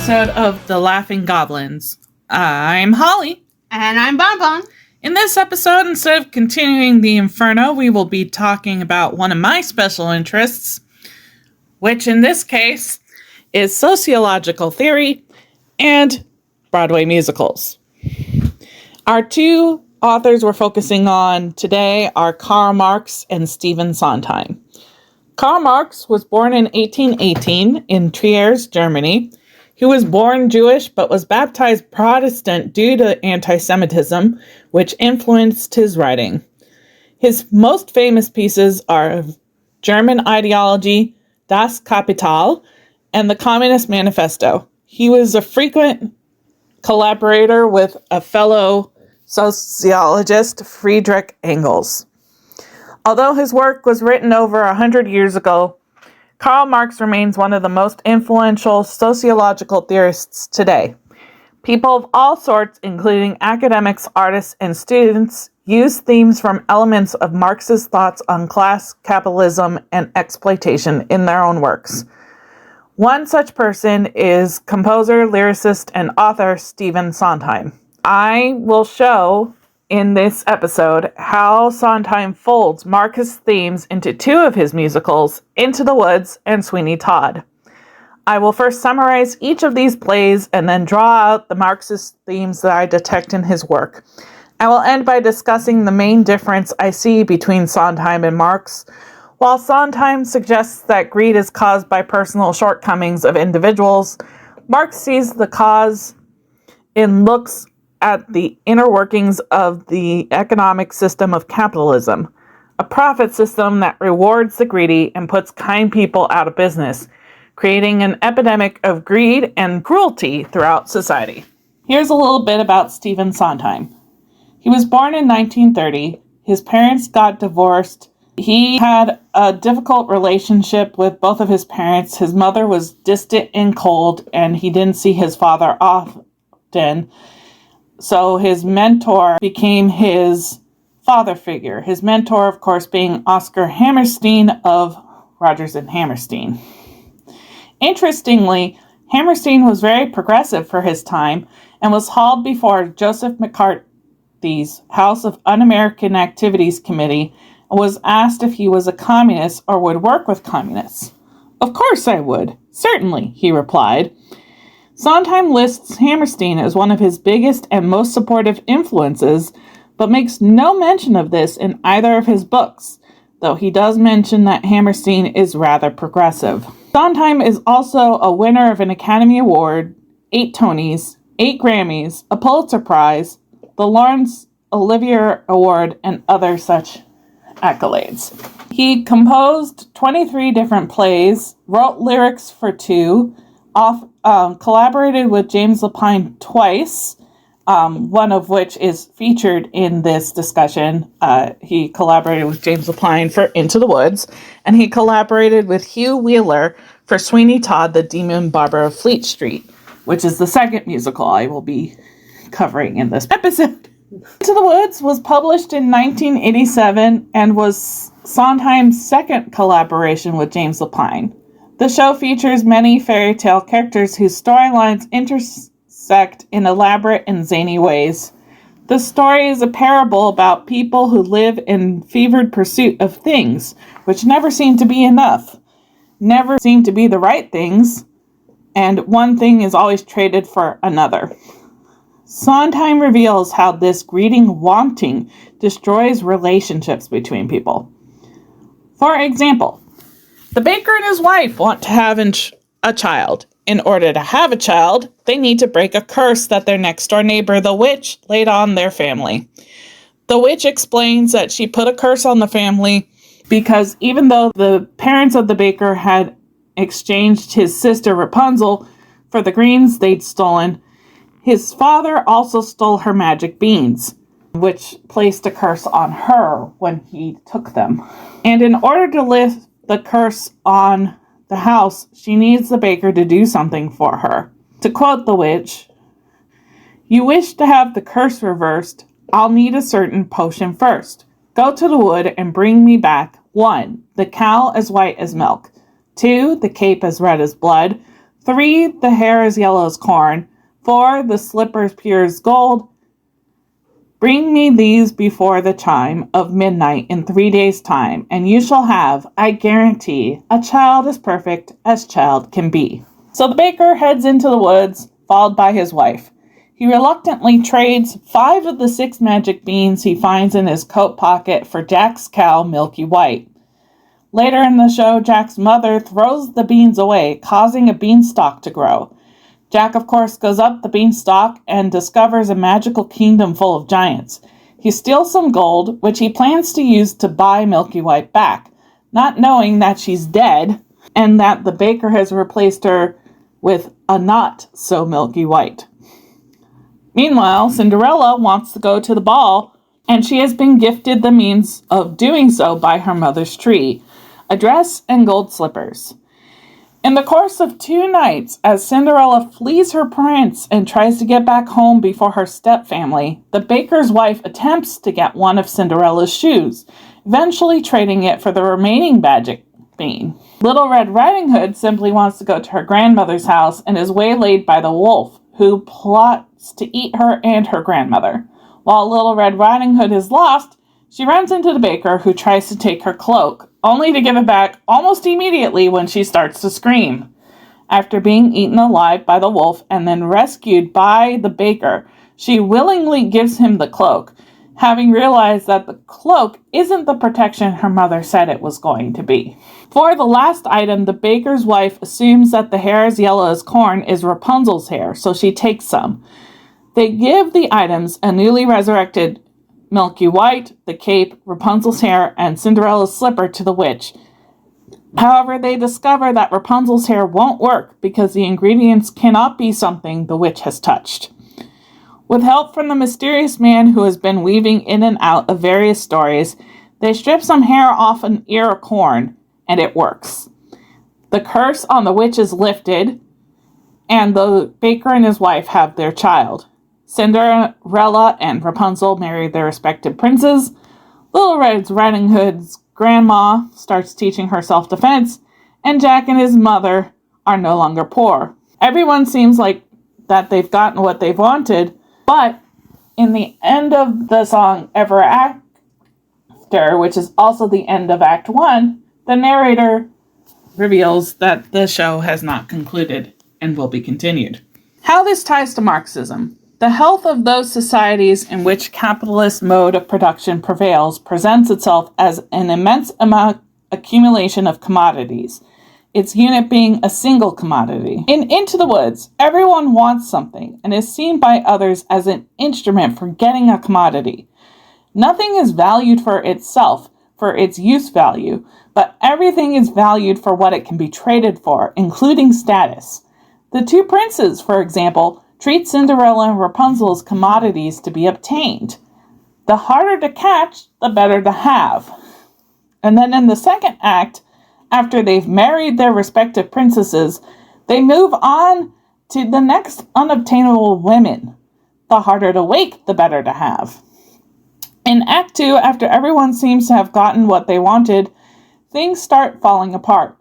episode of The Laughing Goblins. I'm Holly. And I'm Bonbon. In this episode, instead of continuing the Inferno, we will be talking about one of my special interests, which in this case is sociological theory and Broadway musicals. Our two authors we're focusing on today are Karl Marx and Stephen Sondheim. Karl Marx was born in 1818 in Trier, Germany. He was born Jewish but was baptized Protestant due to anti-Semitism, which influenced his writing. His most famous pieces are German Ideology, Das Kapital, and the Communist Manifesto. He was a frequent collaborator with a fellow sociologist, Friedrich Engels. Although his work was written over 100 years ago, Karl Marx remains one of the most influential sociological theorists today. People of all sorts, including academics, artists, and students, use themes from elements of Marxist thoughts on class, capitalism, and exploitation in their own works. One such person is composer, lyricist, and author Stephen Sondheim. I will show in this episode how Sondheim folds Marxist themes into two of his musicals, Into the Woods and Sweeney Todd. I will first summarize each of these plays and then draw out the Marxist themes that I detect in his work. I will end by discussing the main difference I see between Sondheim and Marx. While Sondheim suggests that greed is caused by personal shortcomings of individuals, Marx sees the cause in looks at the inner workings of the economic system of capitalism, a profit system that rewards the greedy and puts kind people out of business, creating an epidemic of greed and cruelty throughout society. Here's a little bit about Stephen Sondheim. He was born in 1930. His parents got divorced. He had a difficult relationship with both of his parents. His mother was distant and cold, and he didn't see his father often. So his mentor became his father figure. His mentor, of course, being Oscar Hammerstein of Rodgers and Hammerstein. Interestingly, Hammerstein was very progressive for his time and was hauled before Joseph McCarthy's House of Un-American Activities Committee and was asked if he was a communist or would work with communists. "Of course I would. Certainly," he replied. Sondheim lists Hammerstein as one of his biggest and most supportive influences, but makes no mention of this in either of his books, though he does mention that Hammerstein is rather progressive. Sondheim is also a winner of an Academy Award, 8 Tonys, 8 Grammys, a Pulitzer Prize, the Laurence Olivier Award, and other such accolades. He composed 23 different plays, wrote lyrics for 2, collaborated with James Lapine twice, one of which is featured in this discussion. He collaborated with James Lapine for Into the Woods, and he collaborated with Hugh Wheeler for Sweeney Todd, the Demon Barber of Fleet Street, which is the second musical I will be covering in this episode. Into the Woods was published in 1987 and was Sondheim's second collaboration with James Lapine. The show features many fairy tale characters whose storylines intersect in elaborate and zany ways. The story is a parable about people who live in fevered pursuit of things, which never seem to be enough, never seem to be the right things, and one thing is always traded for another. Sondheim reveals how this greeding wanting destroys relationships between people. For example, the baker and his wife want to have a child. In order to have a child, they need to break a curse that their next-door neighbor, the witch, laid on their family. The witch explains that she put a curse on the family because even though the parents of the baker had exchanged his sister Rapunzel for the greens they'd stolen, his father also stole her magic beans, which placed a curse on her when he took them. And in order to lift the curse on the house, she needs the baker to do something for her. To quote the witch, "You wish to have the curse reversed, I'll need a certain potion first. Go to the wood and bring me back 1. The cow as white as milk. 2. The cape as red as blood. 3, the hair is yellow as corn. 4, the slippers pure as gold. Bring me these before the chime of midnight in 3 days' time, and you shall have, I guarantee, a child as perfect as child can be. So the baker heads into the woods, followed by his wife. He reluctantly trades 5 of the 6 magic beans he finds in his coat pocket for Jack's cow, Milky White. Later in the show, Jack's mother throws the beans away, causing a beanstalk to grow. Jack, of course, goes up the beanstalk and discovers a magical kingdom full of giants. He steals some gold, which he plans to use to buy Milky White back, not knowing that she's dead and that the baker has replaced her with a not-so-Milky White. Meanwhile, Cinderella wants to go to the ball, and she has been gifted the means of doing so by her mother's tree, a dress and gold slippers. In the course of 2 nights, as Cinderella flees her prince and tries to get back home before her stepfamily, the baker's wife attempts to get one of Cinderella's shoes, eventually trading it for the remaining magic bean. Little Red Riding Hood simply wants to go to her grandmother's house and is waylaid by the wolf, who plots to eat her and her grandmother. While Little Red Riding Hood is lost, she runs into the baker, who tries to take her cloak, only to give it back almost immediately when she starts to scream. After being eaten alive by the wolf and then rescued by the baker, she willingly gives him the cloak, having realized that the cloak isn't the protection her mother said it was going to be. For the last item, the baker's wife assumes that the hair as yellow as corn is Rapunzel's hair, so she takes some. They give the items a newly resurrected Milky White, the cape, Rapunzel's hair, and Cinderella's slipper to the witch. However, they discover that Rapunzel's hair won't work because the ingredients cannot be something the witch has touched. With help from the mysterious man who has been weaving in and out of various stories, they strip some hair off an ear of corn, and it works. The curse on the witch is lifted, and the baker and his wife have their child. Cinderella and Rapunzel marry their respective princes. Little Red Riding Hood's grandma starts teaching her self-defense, and Jack and his mother are no longer poor. Everyone seems like that they've gotten what they've wanted, but in the end of the song Ever After, which is also the end of Act 1, the narrator reveals that the show has not concluded and will be continued. How this ties to Marxism. The health of those societies in which capitalist mode of production prevails presents itself as an immense accumulation of commodities, its unit being a single commodity. In Into the Woods, everyone wants something and is seen by others as an instrument for getting a commodity. Nothing is valued for itself, for its use value, but everything is valued for what it can be traded for, including status. The 2 princes, for example, treat Cinderella and Rapunzel as commodities to be obtained. The harder to catch, the better to have. And then in the second act, after they've married their respective princesses, they move on to the next unobtainable women. The harder to wake, the better to have. In Act 2, after everyone seems to have gotten what they wanted, things start falling apart.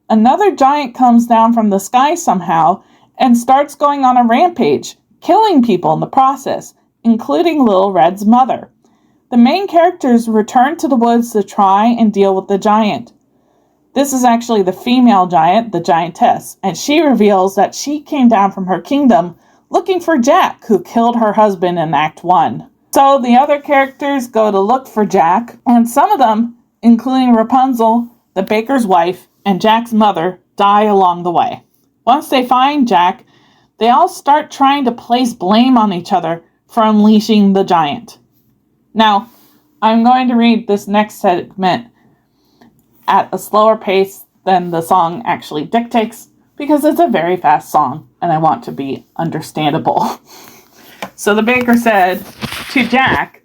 Another giant comes down from the sky somehow and starts going on a rampage, killing people in the process, including Little Red's mother. The main characters return to the woods to try and deal with the giant. This is actually the female giant, the giantess, and she reveals that she came down from her kingdom looking for Jack, who killed her husband in Act 1. So the other characters go to look for Jack, and some of them, including Rapunzel, the baker's wife, and Jack's mother, die along the way. Once they find Jack, they all start trying to place blame on each other for unleashing the giant. Now, I'm going to read this next segment at a slower pace than the song actually dictates, because it's a very fast song, and I want to be understandable. So the baker said to Jack,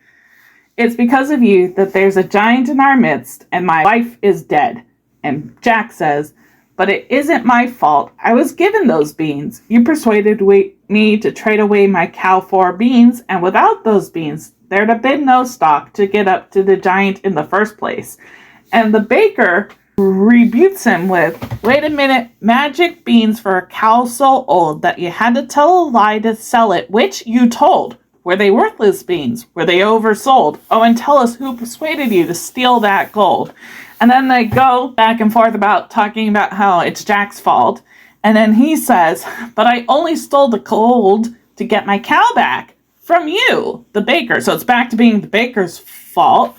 "It's because of you that there's a giant in our midst, and my wife is dead." And Jack says, "But it isn't my fault. I was given those beans. You persuaded me to trade away my cow for beans, and without those beans, there'd have been no stock to get up to the giant in the first place." And the baker rebukes him with, "Wait a minute, magic beans for a cow so old that you had to tell a lie to sell it, which you told. Were they worthless beans? Were they oversold? Oh, and tell us who persuaded you to steal that gold." And then they go back and forth about talking about how it's Jack's fault. And then he says, "But I only stole the gold to get my cow back from you, the baker." So it's back to being the baker's fault.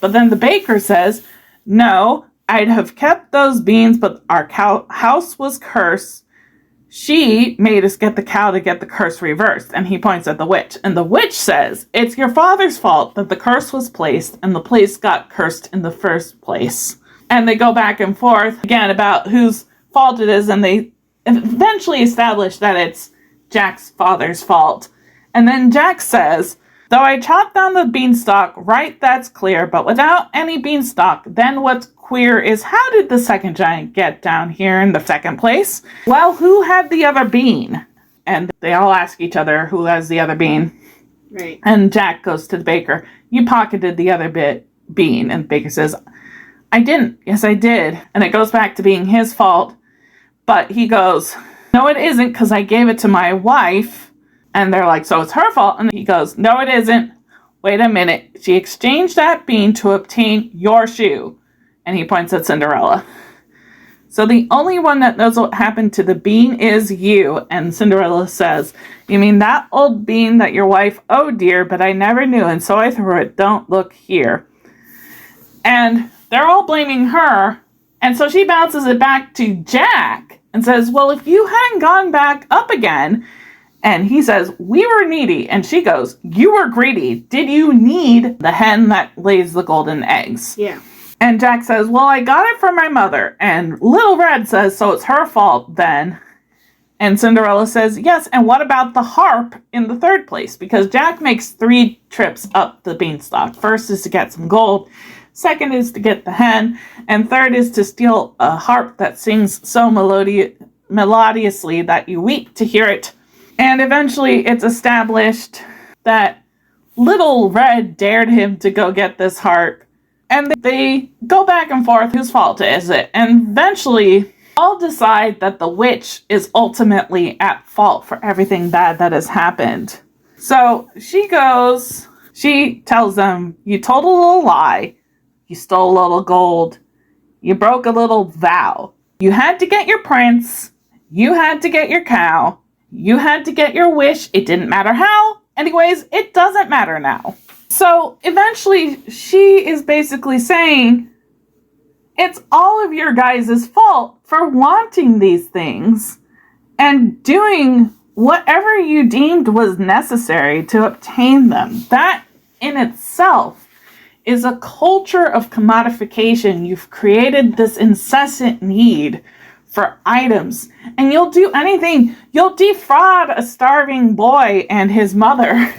But then the baker says, "No, I'd have kept those beans, but our cow house was cursed. She made us get the cow to get the curse reversed." And he points at the witch. And the witch says, "It's your father's fault that the curse was placed and the place got cursed in the first place." And they go back and forth again about whose fault it is. And they eventually establish that it's Jack's father's fault. And then Jack says, "Though I chopped down the beanstalk, right, that's clear, but without any beanstalk, then what's queer is how did the second giant get down here in the second place? Well, who had the other bean?" And they all ask each other who has the other bean. Right. And Jack goes to the baker, "You pocketed the other bean." And the baker says, "I didn't." "Yes, I did." And it goes back to being his fault. But he goes, "No, it isn't, because I gave it to my wife." And they're like, "So it's her fault." And he goes, "No, it isn't. Wait a minute. She exchanged that bean to obtain your shoe." And he points at Cinderella. "So the only one that knows what happened to the bean is you." And Cinderella says, "You mean that old bean that your wife, oh dear, but I never knew, and so I threw it. Don't look here." And they're all blaming her. And so she bounces it back to Jack and says, "Well, if you hadn't gone back up again," and he says, "We were needy." And she goes, "You were greedy. Did you need the hen that lays the golden eggs?" Yeah. And Jack says, "Well, I got it from my mother." And Little Red says, "So it's her fault then." And Cinderella says, "Yes, and what about the harp in the third place?" Because Jack makes 3 trips up the beanstalk. First is to get some gold. Second is to get the hen. And third is to steal a harp that sings so melodiously that you weep to hear it. And eventually it's established that Little Red dared him to go get this harp. And they go back and forth, whose fault is it? And eventually all decide that the witch is ultimately at fault for everything bad that has happened. So she tells them, "You told a little lie. You stole a little gold. You broke a little vow. You had to get your prince. You had to get your cow. You had to get your wish. It didn't matter how. Anyways, it doesn't matter now." So eventually she is basically saying, it's all of your guys' fault for wanting these things and doing whatever you deemed was necessary to obtain them. That in itself is a culture of commodification. You've created this incessant need for items, and you'll do anything. You'll defraud a starving boy and his mother.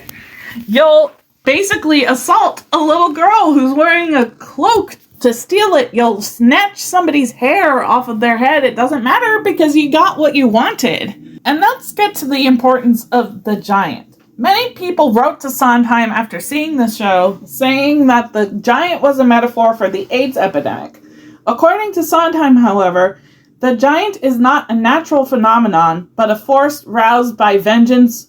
You'll basically assault a little girl who's wearing a cloak to steal it. You'll snatch somebody's hair off of their head. It doesn't matter because you got what you wanted. And let's get to the importance of the giant. Many people wrote to Sondheim after seeing the show saying that the giant was a metaphor for the AIDS epidemic. According to Sondheim, however, the giant is not a natural phenomenon, but a force roused by vengeance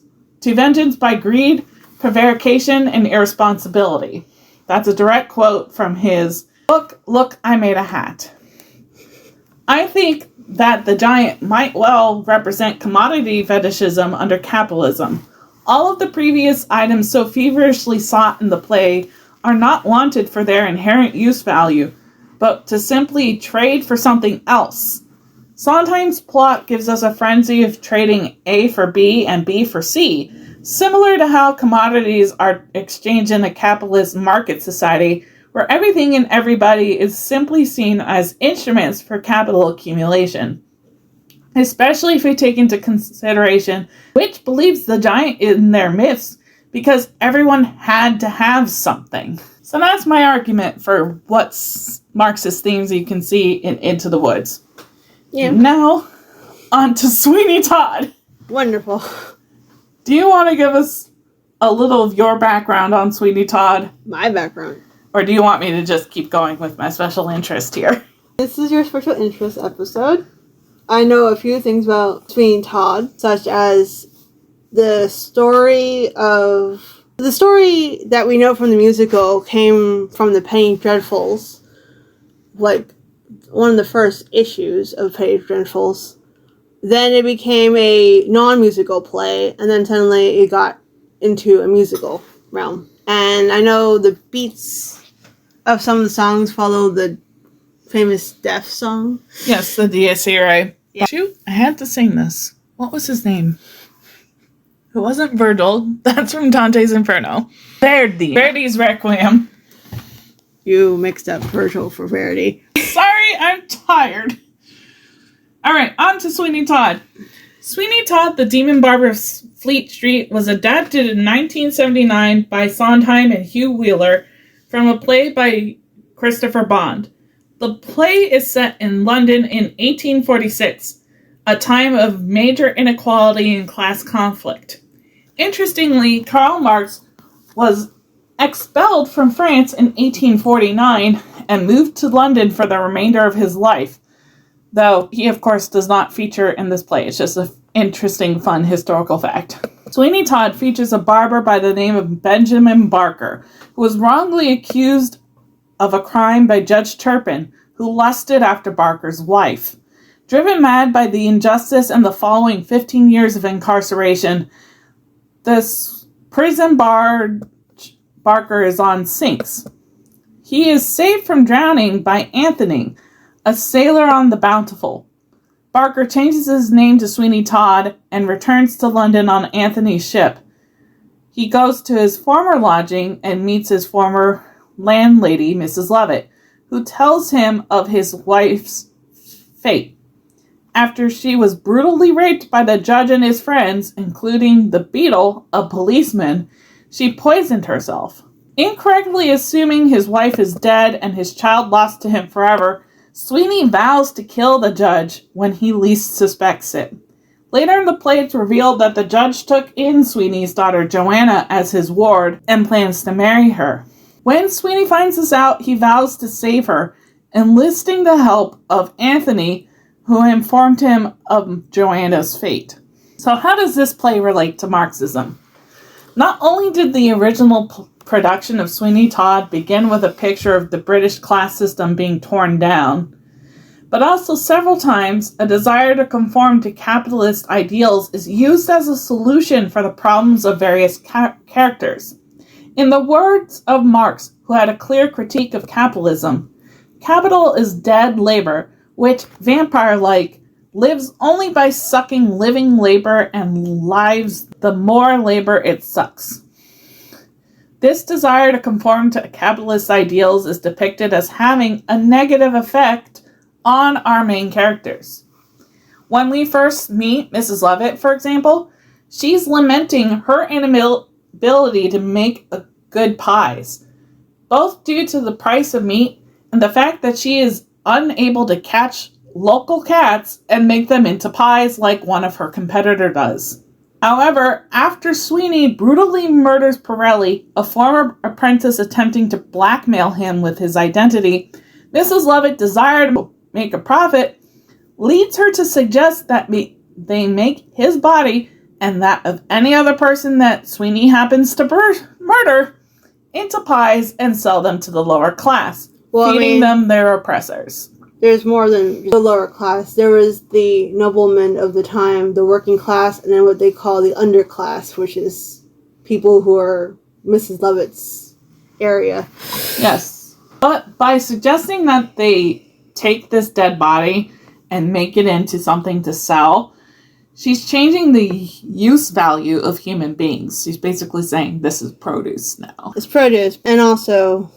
by greed, prevarication, and irresponsibility. That's a direct quote from his book, Look, I Made a Hat. I think that the giant might well represent commodity fetishism under capitalism. All of the previous items so feverishly sought in the play are not wanted for their inherent use value, but to simply trade for something else. Sondheim's plot gives us a frenzy of trading A for B and B for C, similar to how commodities are exchanged in a capitalist market society, where everything and everybody is simply seen as instruments for capital accumulation. Especially if we take into consideration which believes the giant in their myths, because everyone had to have something. So that's my argument for what Marxist themes you can see in Into the Woods. Yeah. Now, on to Sweeney Todd. Wonderful. Do you want to give us a little of your background on Sweeney Todd? My background. Or do you want me to just keep going with my special interest here? This is your special interest episode. I know a few things about Sweeney Todd, such as the story that we know from the musical came from the Penny Dreadfuls, like one of the first issues of Penny Dreadfuls. Then it became a non-musical play, and then suddenly it got into a musical realm. And I know the beats of some of the songs follow the famous Deaf song. Yes, the Dies Irae. Yeah. Shoot, I had to sing this. What was his name? It wasn't Virgil. That's from Dante's Inferno. Verdi. Verdi's Requiem. You mixed up Virgil for Verdi. Sorry, I'm tired. Alright, on to Sweeney Todd. Sweeney Todd, the Demon Barber of Fleet Street, was adapted in 1979 by Sondheim and Hugh Wheeler from a play by Christopher Bond. The play is set in London in 1846, a time of major inequality and class conflict. Interestingly, Karl Marx was expelled from France in 1849 and moved to London for the remainder of his life. Though he, of course, does not feature in this play. It's just an interesting, fun historical fact. Sweeney Todd features a barber by the name of Benjamin Barker, who was wrongly accused of a crime by Judge Turpin, who lusted after Barker's wife. Driven mad by the injustice and the following 15 years of incarceration, this prison Barker is on sinks. He is saved from drowning by Anthony, a sailor on the Bountiful. Barker changes his name to Sweeney Todd and returns to London on Anthony's ship. He goes to his former lodging and meets his former landlady, Mrs. Lovett, who tells him of his wife's fate. After she was brutally raped by the judge and his friends, including the Beadle, a policeman, she poisoned herself. Incorrectly assuming his wife is dead and his child lost to him forever, Sweeney vows to kill the judge when he least suspects it. Later in the play, it's revealed that the judge took in Sweeney's daughter Joanna as his ward and plans to marry her. When Sweeney finds this out, he vows to save her, enlisting the help of Anthony, who informed him of Joanna's fate. So how does this play relate to Marxism? Not only did the original production of Sweeney Todd begin with a picture of the British class system being torn down, but also several times a desire to conform to capitalist ideals is used as a solution for the problems of various characters. In the words of Marx, who had a clear critique of capitalism, capital is dead labor, which, vampire-like, lives only by sucking living labor and lives the more labor it sucks. This desire to conform to capitalist ideals is depicted as having a negative effect on our main characters. When we first meet Mrs. Lovett, for example, she's lamenting her inability to make good pies, both due to the price of meat and the fact that she is unable to catch local cats and make them into pies like one of her competitors does. However, after Sweeney brutally murders Pirelli, a former apprentice attempting to blackmail him with his identity, Mrs. Lovett, desire to make a profit, leads her to suggest that they make his body and that of any other person that Sweeney happens to murder into pies and sell them to the lower class, feeding them their oppressors. There's more than the lower class. There was the noblemen of the time, the working class, and then what they call the underclass, which is people who are Mrs. Lovett's area. Yes. But by suggesting that they take this dead body and make it into something to sell, she's changing the use value of human beings. She's basically saying this is produce now. It's produce, and also,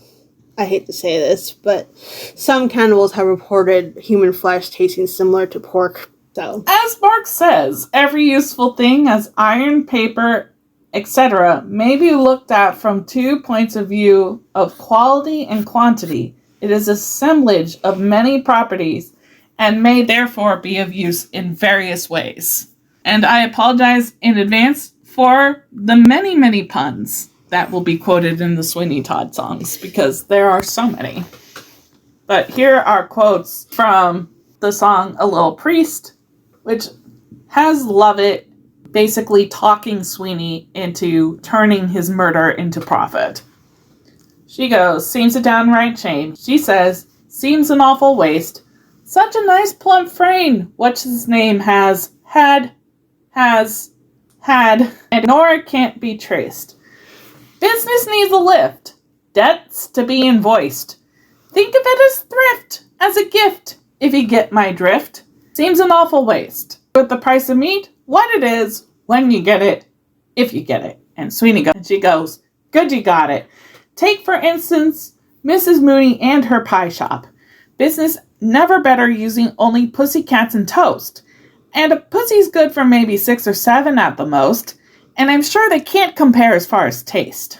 I hate to say this, but some cannibals have reported human flesh tasting similar to pork. So, as Marx says, every useful thing, as iron, paper, etc., may be looked at from 2 points of view of quality and quantity. It is assemblage of many properties and may therefore be of use in various ways. And I apologize in advance for the many, many puns that will be quoted in the Sweeney Todd songs, because there are so many. But here are quotes from the song A Little Priest, which has Lovett basically talking Sweeney into turning his murder into profit. She goes, "Seems a downright shame." She says, "Seems an awful waste. Such a nice plump frame. What's his name has, and nor can't be traced. Business needs a lift. Debts to be invoiced. Think of it as thrift, as a gift, if you get my drift. Seems an awful waste. With the price of meat, what it is, when you get it, if you get it." And Sweeney goes, and she goes, "Good you got it. Take, for instance, Mrs. Mooney and her pie shop. Business never better using only pussycats and toast. And a pussy's good for maybe 6 or 7 at the most. And I'm sure they can't compare as far as taste."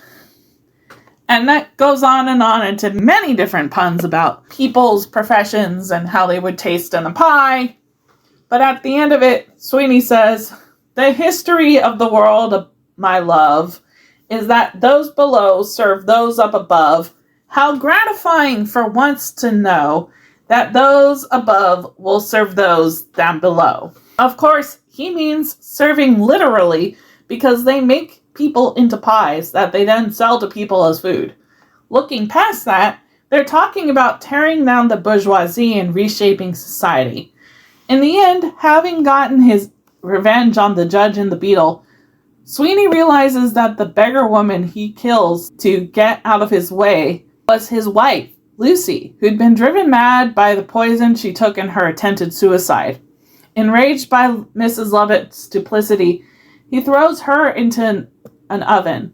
And that goes on into many different puns about people's professions and how they would taste in a pie. But at the end of it, Sweeney says, "The history of the world, my love, is that those below serve those up above. How gratifying for once to know that those above will serve those down below." Of course, he means serving literally, because they make people into pies that they then sell to people as food. Looking past that, they're talking about tearing down the bourgeoisie and reshaping society. In the end, having gotten his revenge on the judge and the beetle, Sweeney realizes that the beggar woman he kills to get out of his way was his wife, Lucy, who'd been driven mad by the poison she took in her attempted suicide. Enraged by Mrs. Lovett's duplicity, he throws her into an oven.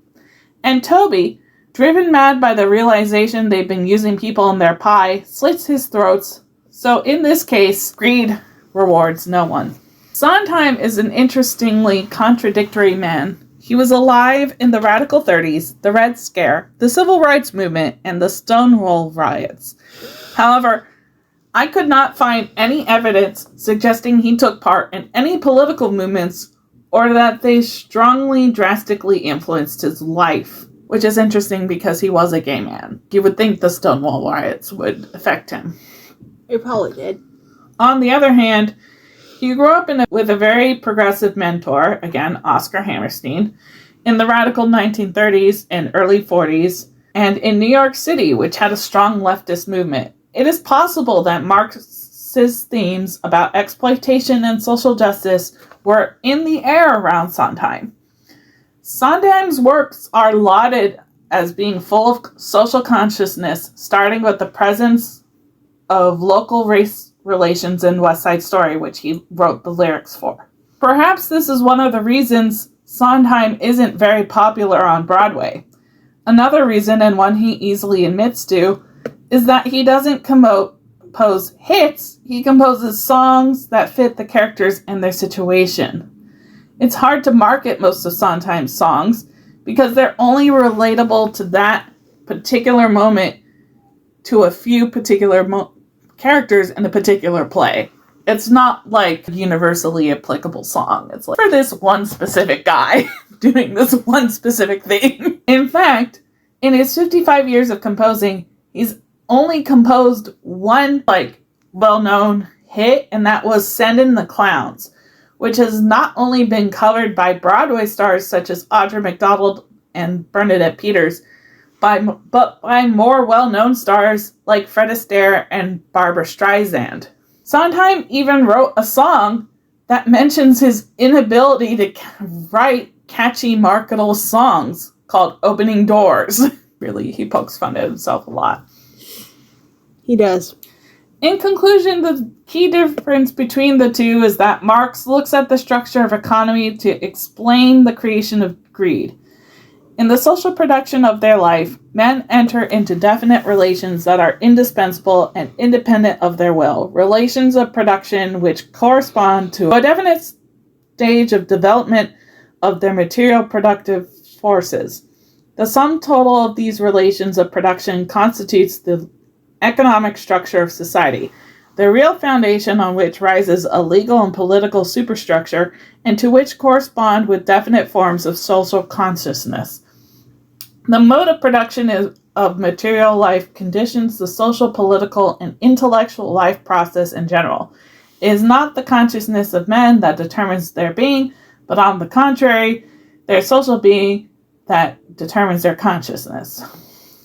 And Toby, driven mad by the realization they've been using people in their pie, slits his throats. So in this case, greed rewards no one. Sondheim is an interestingly contradictory man. He was alive in the Radical 30s, the Red Scare, the Civil Rights Movement, and the Stonewall riots. However, I could not find any evidence suggesting he took part in any political movements or that they strongly, drastically influenced his life, which is interesting because he was a gay man. You would think the Stonewall riots would affect him. It probably did. On the other hand, he grew up with a very progressive mentor, again, Oscar Hammerstein, in the radical 1930s and early 40s, and in New York City, which had a strong leftist movement. It is possible that Marxist themes about exploitation and social justice were in the air around Sondheim. Sondheim's works are lauded as being full of social consciousness, starting with the presence of local race relations in West Side Story, which he wrote the lyrics for. Perhaps this is one of the reasons Sondheim isn't very popular on Broadway. Another reason, and one he easily admits to, is that he doesn't compose hits, he composes songs that fit the characters and their situation. It's hard to market most of Sondheim's songs because they're only relatable to that particular moment, to a few particular characters in a particular play. It's not like a universally applicable song. It's like for this one specific guy doing this one specific thing. In fact, in his 55 years of composing, he's only composed one well-known hit, and that was "Send in the Clowns," which has not only been covered by Broadway stars such as Audra McDonald and Bernadette Peters, but by more well-known stars like Fred Astaire and Barbra Streisand. Sondheim even wrote a song that mentions his inability to write catchy, marketable songs called "Opening Doors." Really, he pokes fun at himself a lot. He does. In conclusion, the key difference between the two is that Marx looks at the structure of economy to explain the creation of greed. In the social production of their life, men enter into definite relations that are indispensable and independent of their will, relations of production which correspond to a definite stage of development of their material productive forces. The sum total of these relations of production constitutes the economic structure of society, the real foundation on which rises a legal and political superstructure, and to which correspond with definite forms of social consciousness. The mode of production of material life conditions the social, political, and intellectual life process in general. It is not the consciousness of men that determines their being, but on the contrary, their social being that determines their consciousness.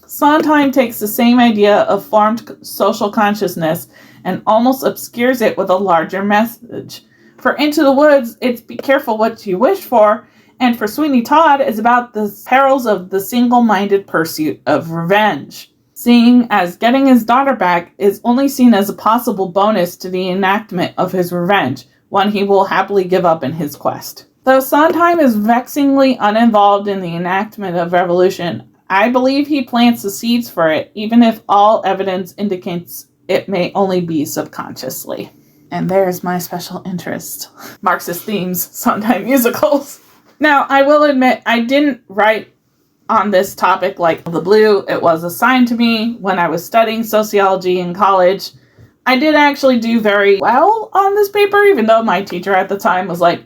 Sondheim takes the same idea of formed social consciousness and almost obscures it with a larger message. For Into the Woods, it's be careful what you wish for, and for Sweeney Todd, it's about the perils of the single-minded pursuit of revenge. Seeing as getting his daughter back is only seen as a possible bonus to the enactment of his revenge, one he will happily give up in his quest. Though Sondheim is vexingly uninvolved in the enactment of revolution, I believe he plants the seeds for it, even if all evidence indicates it may only be subconsciously. And there's my special interest. Marxist themes, Sondheim musicals. Now, I will admit, I didn't write on this topic like the blue. It was assigned to me when I was studying sociology in college. I did actually do very well on this paper, even though my teacher at the time was like,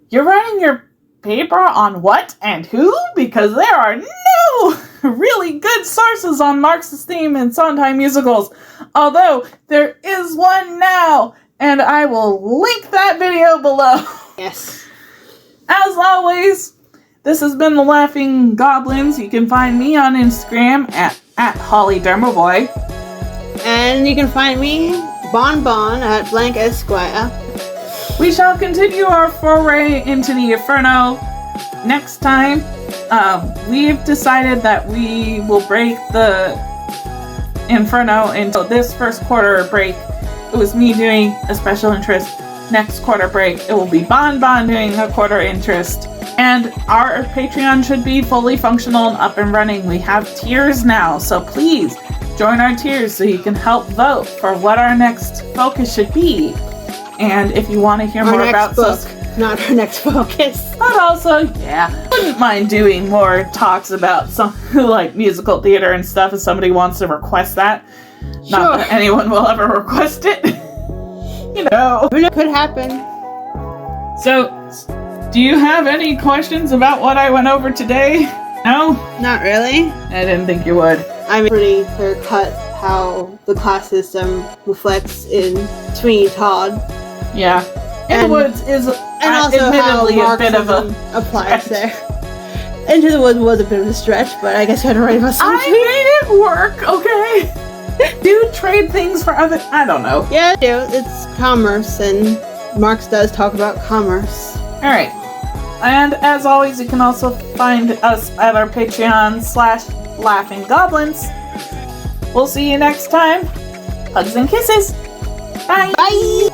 "You're writing your paper on what and who? Because there are no really good sources on Marxist theme and Sondheim musicals. Although, there is one now, and I will link that video below." Yes. As always, this has been the Laughing Goblins. You can find me on Instagram at HollyDermaboy. And you can find me, Bonbon, at Blank Esquire. We shall continue our foray into the Inferno next time. We've decided that we will break the Inferno into this first quarter break. It was me doing a special interest. Next quarter break, it will be Bon doing a quarter interest. And our Patreon should be fully functional and up and running. We have tiers now, so please join our tiers so you can help vote for what our next focus should be. And if you want to hear more about not our next focus. But also, wouldn't mind doing more talks about some like musical theater and stuff if somebody wants to request that. Sure. Not that anyone will ever request it. You know. It could happen. So, do you have any questions about what I went over today? No? Not really. I didn't think you would. I mean, pretty clear cut how the class system reflects in Sweeney Todd. Yeah. In the Woods is and also admittedly how a bit of a applies there. Into the Woods was a bit of a stretch, but I guess I had to write about something. I made it work, okay? Do trade things for other... I don't know. Yeah, it's commerce, and Marx does talk about commerce. Alright. And as always, you can also find us at our Patreon /LaughingGoblins. We'll see you next time. Hugs and kisses. Bye. Bye.